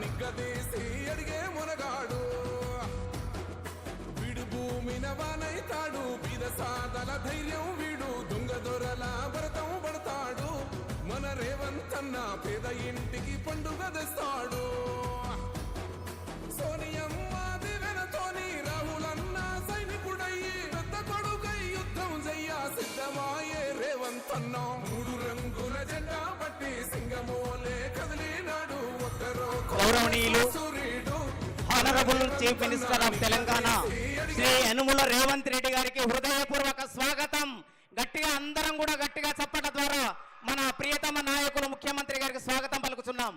నిగ్గదీసి అడిగే మునగాడు వీడు భూమిన వానైతాడు బీద సాదల ధైర్యం వీడు దొంగ దొరల భరతం పడతాడు మన రేవంతన్న పేద ఇంటికి పండుగ తెస్తాడు సోనియమ్మ దివెనతోని రాహులన్న సైనికుడయ్యి పెద్ద కొడుకై యుద్ధం చెయ్య సిద్ధమాయే రేవంతన్న మూడు రంగుల జెండా పట్టి సింగమోలే కదిలినాడు ఒక్కరో గౌరవనీయులు honourable chief minister of Telangana Shri Anumula Revanth Reddy గారికి హృదయపూర్వక స్వాగతం. గట్టిగా అందరం కూడా గట్టిగా చప్పట ద్వారా మన ప్రియతమ నాయకులు ముఖ్యమంత్రి గారికి స్వాగతం పలుకుతున్నాం.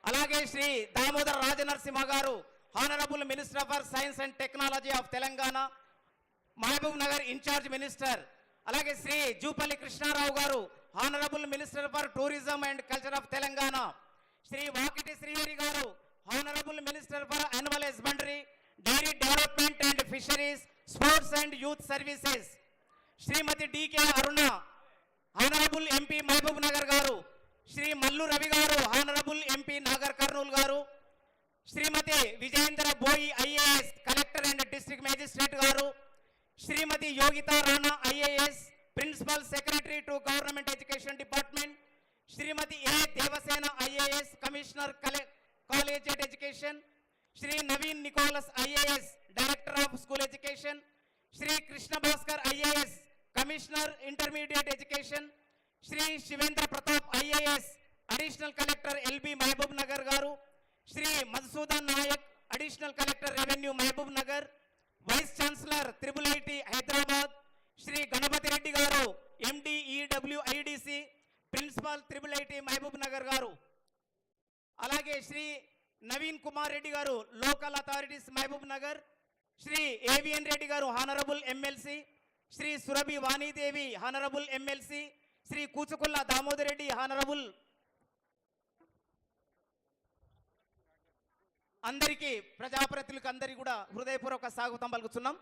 అలాగే Shri Damodar Rajanarasimha garu honourable minister for science and technology of Telangana, Mahabubnagar incharge minister. అలాగే Shri Jupally Krishna Rao garu honourable minister for tourism and culture of Telangana. Shri Vakiti Srihari garu honourable minister for animal husbandry, dairy development and fisheries, sports and youth services. Shrimati D K Aruna honourable MP Mahabub Nagar garu. Shri Mallu Ravi గారు honourable MP Nagar Kurnool గారు. Shrimati Vijayendra Boyi IAS collector and district magistrate garu. Shrimati Yogita Rana IAS principal secretary to government education department. Shrimati A Devasena IAS commissioner collegiate education. Shri Naveen Nicholas IAS director of school education. Shri Krishna Bhaskar IAS commissioner intermediate education. Shri Shivendra Pratap IAS additional collector LB Mahabub Nagar garu. Shri Madhusudan Naik additional collector revenue Mahabubnagar. Vice chancellor triple IT Hyderabad Shri Ganapathi Reddy garu MD EWIDC principal triple IT Mahabub Nagar గారు. అలాగే శ్రీ నవీన్ కుమార్ రెడ్డి గారు local authorities Mahbubnagar. Shri AVN Reddy గారు honourable MLC. Shri Surabhi Vanidevi honourable MLC. Shri Kuchukulla Damodar Reddy honourable. అందరికీ ప్రజాప్రతినిధులకు అందరికీ కూడా హృదయపూర్వక స్వాగతం పలుకుతున్నాం.